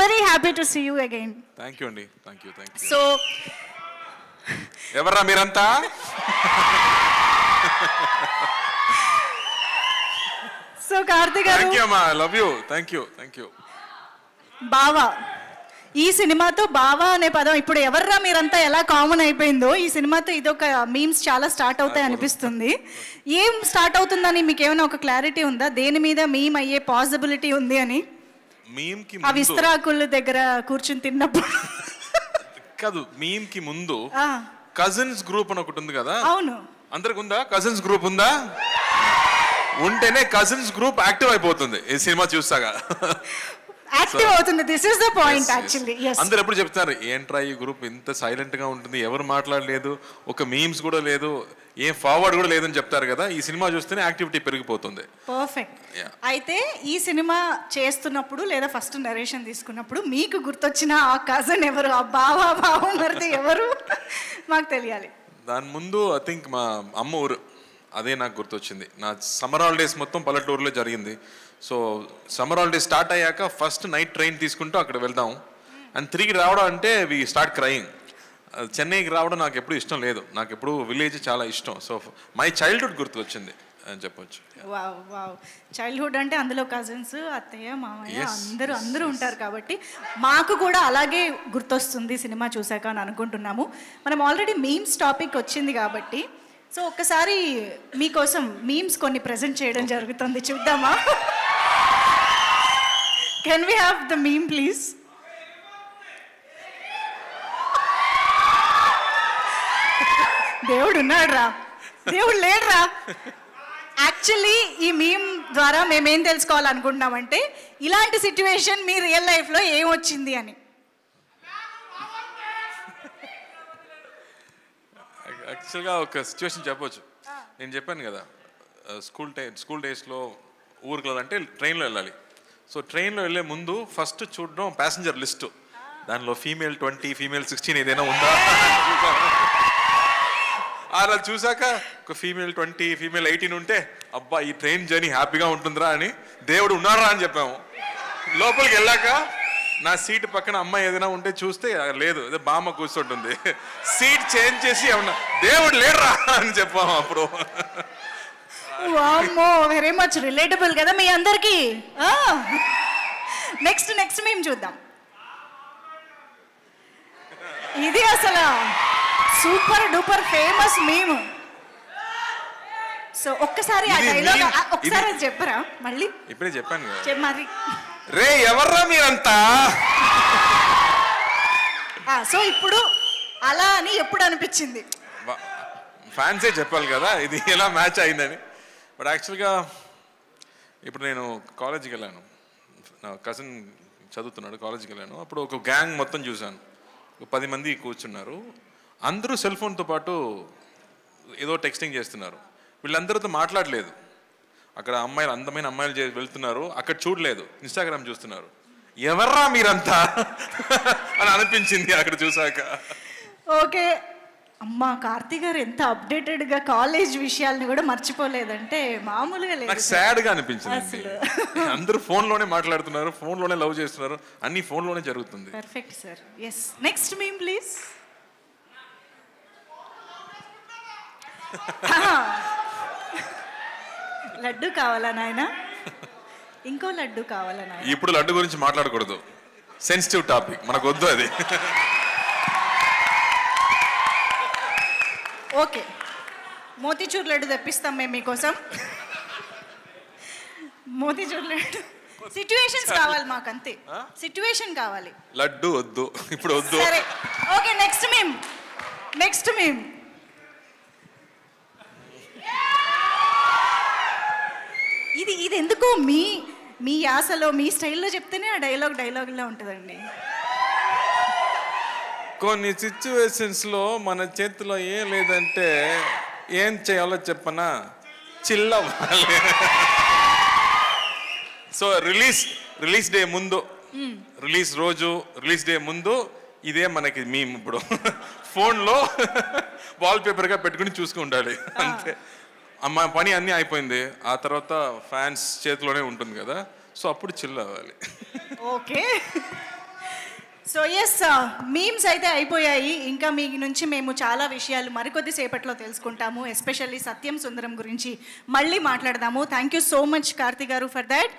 Very happy to see you again. Thank you అండి. Thank you. So ఎవర్రా మీరంతా? So Karthik గారు, థ్యాంక్ యూ అమ్మా, లవ్ యూ. Thank you. బావా, ఈ సినిమాతో బావా అనే పదం ఇప్పుడు ఎవర్రా మీరంతా ఎలా కామన్ అయిపోయిందో, ఈ సినిమాతో ఇదొక మీమ్స్ చాలా స్టార్ట్ అవుతాయి అనిపిస్తుంది. ఏం స్టార్ట్ అవుతుందని మీకు ఏమైనా ఒక క్లారిటీ ఉందా? దేని మీద మీమ్ అయ్యే పాసిబిలిటీ ఉంది అని? ఆ విస్తరాకుల దగ్గర కూర్చుని తిన్నప్పుడు కాదు, మీమ్ కి ముందు కజిన్స్ గ్రూప్ అని ఒకటి ఉంది కదా. అవును, అందరికి ఉందా? కజిన్స్ గ్రూప్ ఉందా? ఉంటేనే కజిన్స్ గ్రూప్ యాక్టివ్ అయిపోతుంది ఈ సినిమా చూస్తాగా. యాక్టివ్ అవుతుంది. This is the point actually. అందరు ఎప్పుడు చెప్తారు, ఏంట్రా ఈ గ్రూప్ ఇంత సైలెంట్ గా ఉంటుంది, ఎవరు మాట్లాడలేదు, ఒక మీమ్స్ కూడా లేదు, ఏం ఫార్వర్డ్ కూడా లేదని చెప్తారు కదా. ఈ సినిమా చూస్తేనే యాక్టివిటీ పెరిగిపోతుంది. పర్ఫెక్ట్. అయితే ఈ సినిమా చేస్తున్నప్పుడు లేదా ఫస్ట్ నరేషన్ తీసుకున్నప్పుడు మీకు గుర్తొచ్చిన ఆ కజన్ ఎవరు, ఆ బావమరిది ఎవరు మాకు తెలియాలి. దాని ముందు ఐ థింక్ మా అమ్మ ఊరు, అదే నాకు గుర్తొచ్చింది. నా సమ్మర్ హాలిడేస్ మొత్తం పల్లెటూరులో జరిగింది. సో సమ్మర్ హాలిడేస్ స్టార్ట్ అయ్యాక ఫస్ట్ నైట్ ట్రైన్ తీసుకుంటూ అక్కడ వెళ్దాం అండ్ తిరిగి రావడం అంటే వి స్టార్ట్ క్రయింగ్. చెన్నైకి రావడం నాకు ఎప్పుడు ఇష్టం లేదు, నాకు ఎప్పుడు విలేజ్ చాలా ఇష్టం. సో మై చైల్డ్హుడ్ గుర్తుకొచ్చింది అని చెప్పొచ్చు. చైల్డ్హుడ్ అంటే అందులో కజిన్స్, అత్తయ్య, మామయ్య అందరూ ఉంటారు కాబట్టి మాకు కూడా అలాగే గుర్తొస్తుంది సినిమా చూసాక అని అనుకుంటున్నాము. మనం ఆల్రెడీ మీమ్స్ టాపిక్ వచ్చింది కాబట్టి సో ఒక్కసారి మీకోసం మీమ్స్ కొన్ని ప్రెజెంట్ చేయడం జరుగుతుంది, చూద్దామా? Can we have the meme please? దేవుడు ఉన్నాడు రా, దేవుడు లేడు రా. యాక్చువల్లీ ఈ మీమ్ ద్వారా మేమేం తెలుసుకోవాలనుకుంటున్నామంటే ఇలాంటి సిచ్యువేషన్ మీ రియల్ లైఫ్లో ఏమొచ్చింది అని. యాక్చువల్గా ఒక సిచ్యువేషన్ చెప్పొచ్చు. నేను చెప్పాను కదా, స్కూల్ డేస్లో ఊరికి వెళ్ళాలంటే ట్రైన్లో వెళ్ళాలి. సో ట్రైన్లో వెళ్ళే ముందు ఫస్ట్ చూడడం ప్యాసింజర్ లిస్టు, దానిలో ఫీమేల్ 20, ఫీమేల్ 16 ఏదైనా ఉందా అలా చూసాక ఒక ఫీమేల్ 20, ఫీమేల్ 18 ఉంటే అబ్బా ఈ ట్రైన్ జర్నీ హ్యాపీగా ఉంటుందిరా అని దేవుడు ఉన్నారా అని చెప్పాము. లోపలికి వెళ్ళాక నా సీట్ పక్కన అమ్మాయి ఏదైనా ఉంటే చూస్తే లేదు, అదే బామ్మ కూర్చుంటుంది. సీట్ చేంజ్ చేసి ఏమన్నా దేవుడు లేడరా అని చెప్పాము అప్పుడు. వెరీ మచ్ రిలేటబుల్ కదా మీ అందరికి. నెక్స్ట్ మేము చూద్దాం. ఇది అసలు super duper famous meme. So ఒక్కసారి ఆ డైలాగ్ ఒకసారి చెప్పరా మళ్ళీ? ఇప్పుడే చెప్పాను మరి. రే ఎవర్రా మీరంతా. సో ఇప్పుడు అలా అని ఎప్పుడు అనిపించింది? ఫ్యాన్సే చెప్పాలి కదా ఇది ఎలా మ్యాచ్ అయిందని. బట్ యాక్చువల్గా ఇప్పుడు నేను కాలేజీకి వెళ్ళాను, నా కజిన్ చదువుతున్నాడు, కాలేజీకి వెళ్ళాను. అప్పుడు ఒక గ్యాంగ్ మొత్తం చూశాను, ఒక 10 మంది కూర్చున్నారు. అందరూ సెల్ ఫోన్తో పాటు ఏదో టెక్స్టింగ్ చేస్తున్నారు. వీళ్ళందరితో మాట్లాడలేదు. అక్కడ అమ్మాయిలు, అందమైన అమ్మాయిలు వెళ్తున్నారు, అక్కడ చూడలేదు, ఇన్స్టాగ్రామ్ చూస్తున్నారు. ఎవర్రా మీరంతా అని అనిపించింది అక్కడ చూసాక. ఓకే అమ్మా, కార్తీక్ గారు ఎంత అప్డేటెడ్గా కాలేజ్ విషయాలను కూడా మర్చిపోలేదంటే మామూలుగా లేదు. నాకు సాడ్గా అనిపించింది. అందరూ ఫోన్లోనే మాట్లాడుతున్నారు, ఫోన్లోనే లవ్ చేస్తున్నారు, అన్ని ఫోన్లోనే జరుగుతుంది. Perfect sir. Yes, next meme please. Laddu కావాలా నాయన? ఇంకో లడ్డు కావాలా నాయన? ఇప్పుడు లడ్డు గురించి మాట్లాడకూడదు, సెన్సిటివ్ టాపిక్, మనకు వద్దు అది. ఓకే, మోతీచూర్ లడ్డు తెప్పిస్తాం మేము మీకోసం. మోతీచూర్ లడ్డు సిచ్యువేషన్స్ కావాలి మాకు, అంతే. సిచ్యువేషన్ కావాలి, లడ్డు వద్దు ఇప్పుడు వద్దు. సరే ఓకే, నెక్స్ట్ మీమ్. ఇది ఎందుకో మీ యాసలో మీ స్టైల్లో చెప్తేనే ఆ డైలాగ్లా ఉంటుందండి. కొన్ని సిచ్యువేషన్స్లో మన చేతిలో ఏం లేదంటే ఏం చేయాలో చెప్పనా, చిల్లవ్వాలి. సో రిలీజ్ డే ముందు, రిలీజ్ డే ముందు ఇదే మనకి మీమ్. ఇప్పుడు ఫోన్లో వాల్పేపర్గా పెట్టుకుని చూసుకుంటాలి అంతే. అమ్మ పని అన్నీ అయిపోయింది, ఆ తర్వాత ఫ్యాన్స్ చేతిలోనే ఉంటుంది కదా, సో అప్పుడు చిల్ అవ్వాలి. ఓకే, సో ఎస్, మీమ్స్ అయితే అయిపోయాయి. ఇంకా మీ నుంచి మేము చాలా విషయాలు మరికొద్ది సేపట్లో తెలుసుకుంటాము. ఎస్పెషల్లీ సత్యం సుందరం గురించి మళ్ళీ మాట్లాడదాము. Thank you so much Karthi గారు ఫర్ దాట్.